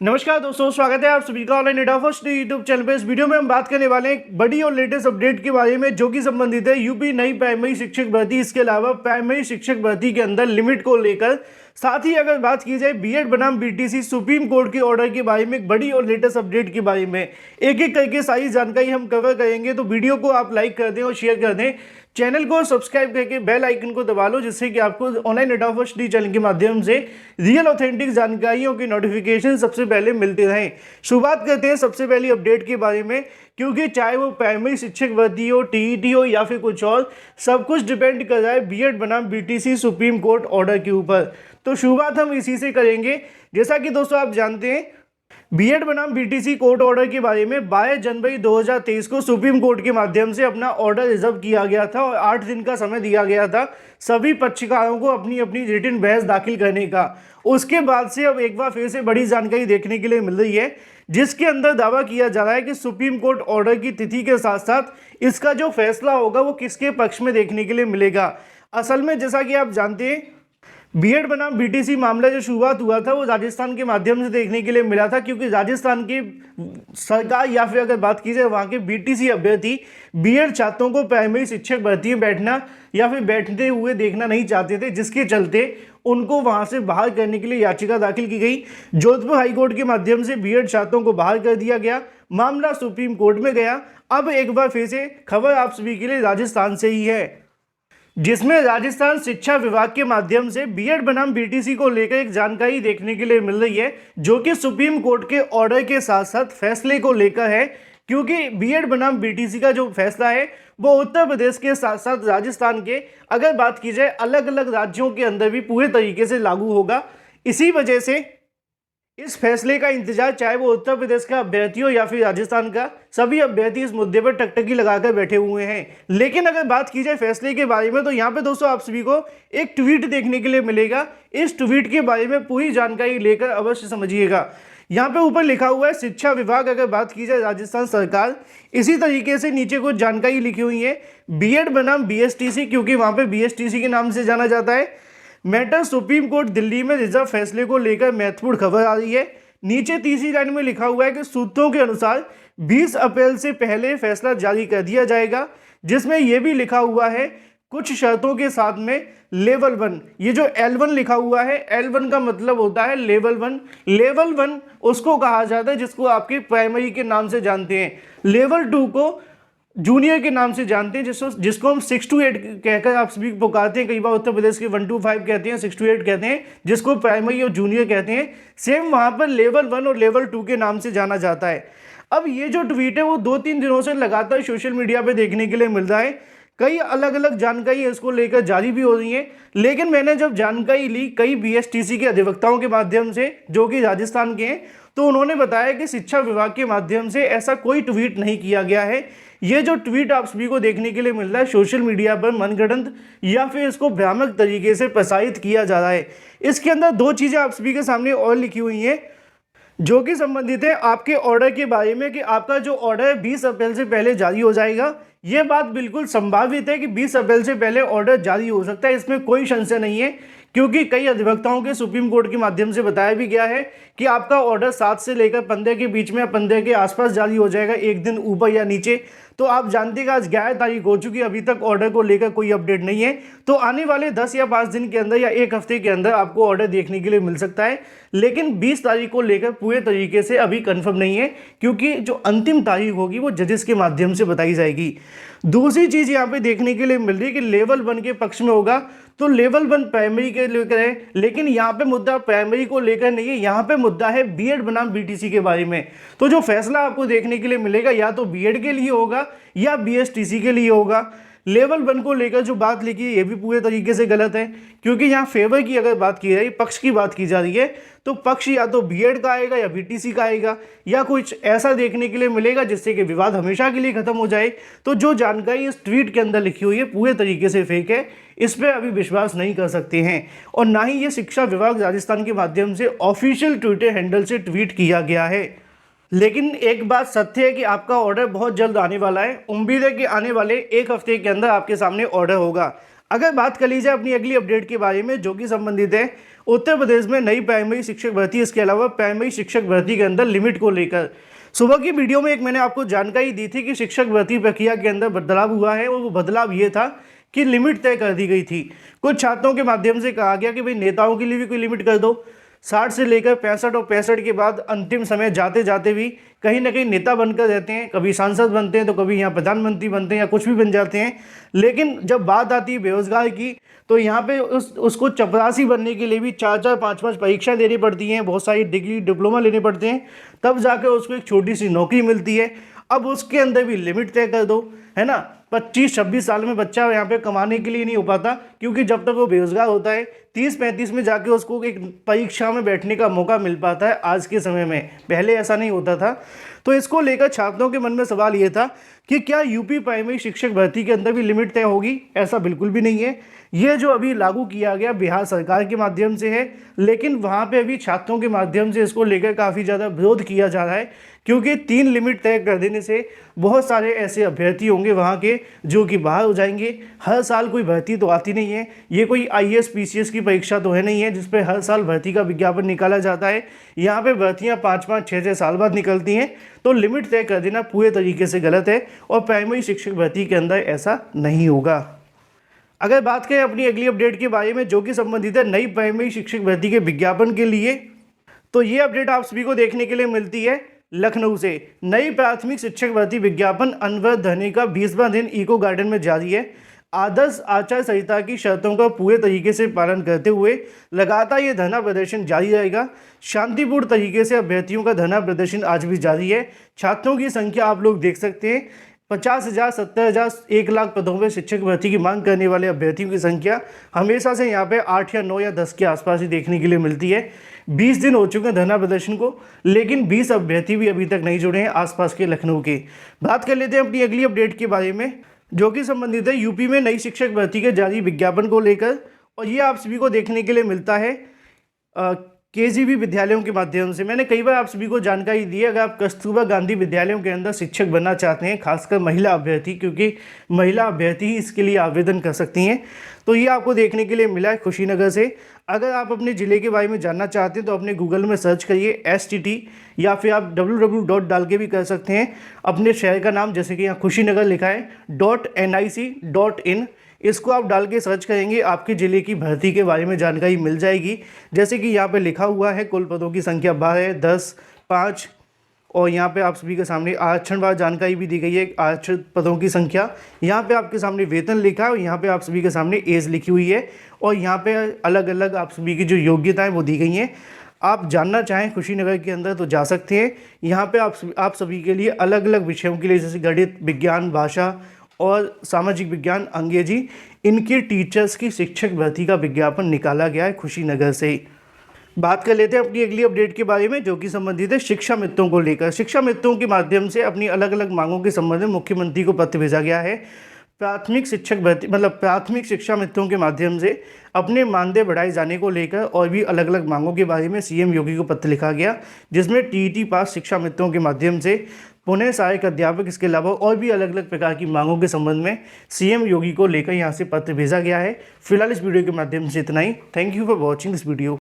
नमस्कार दोस्तों, स्वागत है आप सभी का online data first YouTube channel पे। इस वीडियो में हम बात करने वाले हैं एक बड़ी और लेटेस्ट अपडेट के बारे में, जो कि संबंधित है यूपी नई प्राइमरी शिक्षक भर्ती, इसके अलावा प्राइमरी शिक्षक भर्ती के अंदर लिमिट को लेकर। साथ ही अगर बात की जाए बीएड बनाम बीटीसी सुप्रीम कोर्ट के ऑर्डर के बारे में, एक बड़ी और लेटेस्ट अपडेट के बारे में एक एक करके सारी जानकारी हम कवर करेंगे। तो वीडियो को आप लाइक कर दें और शेयर कर दें, चैनल को सब्सक्राइब करके बेल आइकन को दबा लो, जिससे कि आपको ऑनलाइन डेटा फर्स्ट चैनल के माध्यम से रियल ऑथेंटिक जानकारियों की नोटिफिकेशन सबसे पहले मिलते रहें। शुरुआत करते हैं सबसे पहली अपडेट के बारे में, क्योंकि चाहे वो प्राइमरी शिक्षक भर्ती हो, टीईटी हो या फिर कुछ और, सब कुछ डिपेंड कर रहा है बीएड बनाम बीटीसी सुप्रीम कोर्ट ऑर्डर के ऊपर। तो शुरुआत हम इसी से करेंगे। जैसा कि दोस्तों आप जानते हैं, बीएड बनाम बीटीसी कोर्ट ऑर्डर के बारे में 22 जनवरी 2023 को सुप्रीम कोर्ट के माध्यम से अपना ऑर्डर रिजर्व किया गया था और 8 दिन का समय दिया गया था सभी पक्षकारों को अपनी अपनी रिटन बहस दाखिल करने का। उसके बाद से अब एक बार फिर से बड़ी जानकारी देखने के लिए मिल रही है, जिसके अंदर दावा किया जा रहा है कि सुप्रीम कोर्ट ऑर्डर की तिथि के साथ साथ इसका जो फैसला होगा वो किसके पक्ष में देखने के लिए मिलेगा। असल में जैसा कि आप जानते हैं, बीएड बनाम बीटीसी मामला जो शुरुआत हुआ था वो राजस्थान के माध्यम से देखने के लिए मिला था, क्योंकि राजस्थान की सरकार या फिर अगर बात की जाए वहाँ के बीटीसी अभ्यर्थी बीएड छात्रों को प्राइमरी शिक्षक भर्ती में बैठना या फिर बैठते हुए देखना नहीं चाहते थे, जिसके चलते उनको वहाँ से बाहर करने के लिए याचिका दाखिल की गई। जोधपुर हाईकोर्ट के माध्यम से बीएड छात्रों को बाहर कर दिया गया, मामला सुप्रीम कोर्ट में गया। अब एक बार फिर से खबर आप सभी के लिए राजस्थान से ही है, जिसमें राजस्थान शिक्षा विभाग के माध्यम से बीएड बनाम बीटीसी को लेकर एक जानकारी देखने के लिए मिल रही है, जो कि सुप्रीम कोर्ट के ऑर्डर के साथ साथ फैसले को लेकर है। क्योंकि बीएड बनाम बीटीसी का जो फैसला है वो उत्तर प्रदेश के साथ साथ राजस्थान के, अगर बात की जाए, अलग अलग राज्यों के अंदर भी पूरे तरीके से लागू होगा। इसी वजह से इस फैसले का इंतजार, चाहे वो उत्तर प्रदेश का अभ्यर्थी हो या फिर राजस्थान का, सभी अभ्यर्थी इस मुद्दे पर टकटकी लगाकर बैठे हुए हैं। लेकिन अगर बात की जाए फैसले के बारे में, तो यहाँ पे दोस्तों आप सभी को एक ट्वीट देखने के लिए मिलेगा। इस ट्वीट के बारे में पूरी जानकारी लेकर अवश्य समझिएगा। यहाँ पे ऊपर लिखा हुआ है शिक्षा विभाग, अगर बात की जाए राजस्थान सरकार। इसी तरीके से नीचे कुछ जानकारी लिखी हुई है, बीएड बनाम बीएसटीसी, क्योंकि वहाँ पे बीएसटीसी के नाम से जाना जाता है। मैटर सुप्रीम कोर्ट दिल्ली में रिजर्व फैसले को लेकर महत्वपूर्ण खबर आ रही है। नीचे तीसरी लाइन में लिखा हुआ है कि सूत्रों के अनुसार 20 अप्रैल से पहले फैसला जारी कर दिया जाएगा, जिसमें यह भी लिखा हुआ है कुछ शर्तों के साथ में लेवल 1, ये जो L1 लिखा हुआ है, L1 का मतलब होता है लेवल 1। लेवल 1 उसको कहा जाता है जिसको आपके प्राइमरी के नाम से जानते हैं, लेवल 2 को जूनियर के नाम से जानते हैं, जिसको हम 6 to 8 कहकर आप सभी पुकारते हैं। कई बार उत्तर प्रदेश के 1 to 5 कहते हैं, 6 to 8 कहते हैं, जिसको प्राइमरी और जूनियर कहते हैं। सेम वहाँ पर लेवल 1 और लेवल 2 के नाम से जाना जाता है। अब ये जो ट्वीट है वो 2-3 दिनों से लगातार सोशल मीडिया पे देखने के लिए मिल रहा है। कई अलग अलग जानकारी इसको लेकर जारी भी हो रही है, लेकिन मैंने जब जानकारी ली कई बीएसटीसी के अधिवक्ताओं के माध्यम से, जो कि राजस्थान के हैं, तो उन्होंने बताया कि शिक्षा विभाग के माध्यम से ऐसा कोई ट्वीट नहीं किया गया है। ये जो ट्वीट आप सभी को देखने के लिए मिल रहा है सोशल मीडिया पर मनगढ़ंत या फिर इसको भ्रामक तरीके से प्रसारित किया जा रहा है। इसके अंदर 2 चीज़ें आप सभी के सामने और लिखी हुई हैं, जो कि संबंधित है आपके ऑर्डर के बारे में, कि आपका जो ऑर्डर है 20 अप्रैल से पहले जारी हो जाएगा। ये बात बिल्कुल संभावित है कि 20 अप्रैल से पहले ऑर्डर जारी हो सकता है, इसमें कोई संशय नहीं है, क्योंकि कई अधिवक्ताओं के सुप्रीम कोर्ट के माध्यम से बताया भी गया है कि आपका ऑर्डर 7 से लेकर 15 के बीच में या 15 के आसपास जारी हो जाएगा, एक दिन ऊपर या नीचे। तो आप जानते हैं कि आज 11 तारीख हो चुकी है, अभी तक ऑर्डर को लेकर कोई अपडेट नहीं है। तो आने वाले 10 या 5 दिन के अंदर या 1 हफ्ते के अंदर आपको ऑर्डर देखने के लिए मिल सकता है, लेकिन 20 तारीख को लेकर पूरे तरीके से अभी कंफर्म नहीं है, क्योंकि जो अंतिम तारीख होगी वो जजेस के माध्यम से बताई जाएगी। दूसरी चीज़ यहाँ पे देखने के लिए मिल रही है कि लेवल 1 के पक्ष में होगा, तो लेवल 1 प्राइमरी के लेकर है, लेकिन यहाँ पे मुद्दा प्राइमरी को लेकर नहीं है, यहाँ पे मुद्दा है बीएड बनाम बीटीसी के बारे में। तो जो फैसला आपको देखने के लिए मिलेगा या तो बीएड के लिए होगा या बीएसटीसी के लिए होगा। लेवल 1 को लेकर जो बात लिखी है ये भी पूरे तरीके से गलत है, क्योंकि यहाँ फेवर की अगर बात की जाए, पक्ष की बात की जा रही है, तो पक्ष या तो बीएड का आएगा या बीटीसी का आएगा या कुछ ऐसा देखने के लिए मिलेगा जिससे कि विवाद हमेशा के लिए खत्म हो जाए। तो जो जानकारी इस ट्वीट के अंदर लिखी हुई है पूरे तरीके से फेक है, इस पर अभी विश्वास नहीं कर सकते हैं, और ना ही ये शिक्षा विभाग राजस्थान के माध्यम से ऑफिशियल ट्विटर हैंडल से ट्वीट किया गया है। लेकिन एक बात सत्य है कि आपका ऑर्डर बहुत जल्द आने वाला है। उम्मीद है कि आने वाले 1 हफ्ते के अंदर आपके सामने ऑर्डर होगा। अगर बात कर लीजिए अपनी अगली अपडेट के बारे में, जो कि संबंधित है उत्तर प्रदेश में नई प्राइमरी शिक्षक भर्ती, इसके अलावा प्राइमरी शिक्षक भर्ती के अंदर लिमिट को लेकर सुबह की वीडियो में एक मैंने आपको जानकारी दी थी कि शिक्षक भर्ती प्रक्रिया के अंदर बदलाव हुआ है, और वो बदलाव ये था कि लिमिट तय कर दी गई थी। कुछ छात्रों के माध्यम से कहा गया कि भाई नेताओं के लिए भी कोई लिमिट कर दो। 60 से लेकर 65 और 65 के बाद अंतिम समय जाते जाते भी कहीं ना कहीं नेता बनकर रहते हैं, कभी सांसद बनते हैं तो कभी यहाँ प्रधानमंत्री बनते हैं या कुछ भी बन जाते हैं। लेकिन जब बात आती है बेरोजगार की, तो यहाँ पे उसको चपरासी बनने के लिए भी 4-4 5-5 परीक्षा देनी पड़ती हैं, बहुत सारी डिग्री डिप्लोमा लेने पड़ते हैं, तब जाकर उसको एक छोटी सी नौकरी मिलती है। अब उसके अंदर भी लिमिट तय कर दो, है ना। 25-26 साल में बच्चा यहाँ पे कमाने के लिए नहीं हो पाता, क्योंकि जब तक वो बेरोजगार होता है 30-35 में जाके उसको एक परीक्षा में बैठने का मौका मिल पाता है आज के समय में, पहले ऐसा नहीं होता था। तो इसको लेकर छात्रों के मन में सवाल ये था कि क्या यूपी प्राइमरी शिक्षक भर्ती के अंदर भी लिमिट तय होगी। ऐसा बिल्कुल भी नहीं है। ये जो अभी लागू किया गया बिहार सरकार के माध्यम से है, लेकिन वहाँ पे अभी छात्रों के माध्यम से इसको लेकर काफ़ी ज़्यादा विरोध किया जा रहा है, क्योंकि 3 लिमिट तय कर देने से बहुत सारे ऐसे अभ्यर्थी होंगे वहाँ के जो कि बाहर हो जाएंगे। हर साल कोई भर्ती तो आती नहीं है, ये कोई IAS PCS की परीक्षा तो है नहीं है जिस पे हर साल भर्ती का विज्ञापन निकाला जाता है। यहाँ पे भर्तियाँ 5-5 6-6 साल बाद निकलती हैं। तो लिमिट तय कर देना पूरे तरीके से गलत है, और प्राइमरी शिक्षक भर्ती के अंदर ऐसा नहीं होगा। अगर बात करें अपनी अगली अपडेट के बारे में जो कि संबंधित है नई प्राइमरी शिक्षक भर्ती के विज्ञापन के लिए, तो ये अपडेट आप सभी को देखने के लिए मिलती है लखनऊ से। नई प्राथमिक शिक्षक भर्ती विज्ञापन अनवर धरने का 20वां दिन इको गार्डन में जारी है। आदर्श आचार संहिता की शर्तों का पूरे तरीके से पालन करते हुए लगातार ये धरना प्रदर्शन जारी रहेगा। शांतिपूर्ण तरीके से अभ्यर्थियों का धरना प्रदर्शन आज भी जारी है। छात्रों की संख्या आप लोग देख सकते हैं, 50,000, 70,000, 1 लाख पदों में शिक्षक भर्ती की मांग करने वाले अभ्यर्थियों की संख्या हमेशा से यहाँ पे 8 या 9 या 10 के आसपास ही देखने के लिए मिलती है। 20 दिन हो चुके हैं धरना प्रदर्शन को, लेकिन 20 अभ्यर्थी भी अभी तक नहीं जुड़े हैं आसपास के लखनऊ के। बात कर लेते हैं अपनी अगली अपडेट के बारे में जो कि संबंधित है यूपी में नई शिक्षक भर्ती के जारी विज्ञापन को लेकर, और ये आप सभी को देखने के लिए मिलता है KGB विद्यालयों के माध्यम से। मैंने कई बार आप सभी को जानकारी दी है, अगर आप कस्तूरबा गांधी विद्यालयों के अंदर शिक्षक बनना चाहते हैं, खासकर महिला अभ्यर्थी, क्योंकि महिला अभ्यर्थी ही इसके लिए आवेदन कर सकती हैं, तो ये आपको देखने के लिए मिला है कुशीनगर से। अगर आप अपने ज़िले के बारे में जानना चाहते हैं तो अपने गूगल में सर्च करिए STT, या फिर आप www डाल के भी कर सकते हैं अपने शहर का नाम, जैसे कि यहाँ कुशीनगर लिखा है .nic.in, इसको आप डाल के सर्च करेंगे, आपके ज़िले की भर्ती के बारे में जानकारी मिल जाएगी। जैसे कि यहाँ पे लिखा हुआ है कुल पदों की संख्या 12, 10, 5, और यहाँ पे आप सभी के सामने आरक्षणवार जानकारी भी दी गई है, आरक्षित पदों की संख्या। यहाँ पे आपके सामने वेतन लिखा है, और यहाँ पे आप सभी के सामने एज लिखी हुई है, और यहाँ पे अलग अलग आप सभी की जो योग्यताएँ वो दी गई हैं। आप जानना चाहें कुशीनगर के अंदर तो जा सकते हैं। यहाँ पे आप सभी के लिए अलग अलग विषयों के लिए, जैसे गणित, विज्ञान, भाषा और सामाजिक विज्ञान, अंग्रेजी, इनके टीचर्स की शिक्षक भर्ती का विज्ञापन निकाला गया है कुशीनगर से। बात कर लेते हैं अपनी अगली अपडेट के बारे में जो कि संबंधित है शिक्षा मित्रों को लेकर। शिक्षा मित्रों के माध्यम से अपनी अलग अलग मांगों के संबंध में मुख्यमंत्री को पत्र भेजा गया है। प्राथमिक शिक्षक भर्ती प्राथमिक शिक्षा मित्रों के माध्यम से अपने मानदेय बढ़ाए जाने को लेकर और भी अलग अलग मांगों के बारे में CM योगी को पत्र लिखा गया, जिसमें TET पास शिक्षा मित्रों के माध्यम से पुणे सहायक अध्यापक, इसके अलावा और भी अलग अलग प्रकार की मांगों के संबंध में CM योगी को लेकर यहाँ से पत्र भेजा गया है। फिलहाल इस वीडियो के माध्यम से इतना ही। Thank you for watching this video.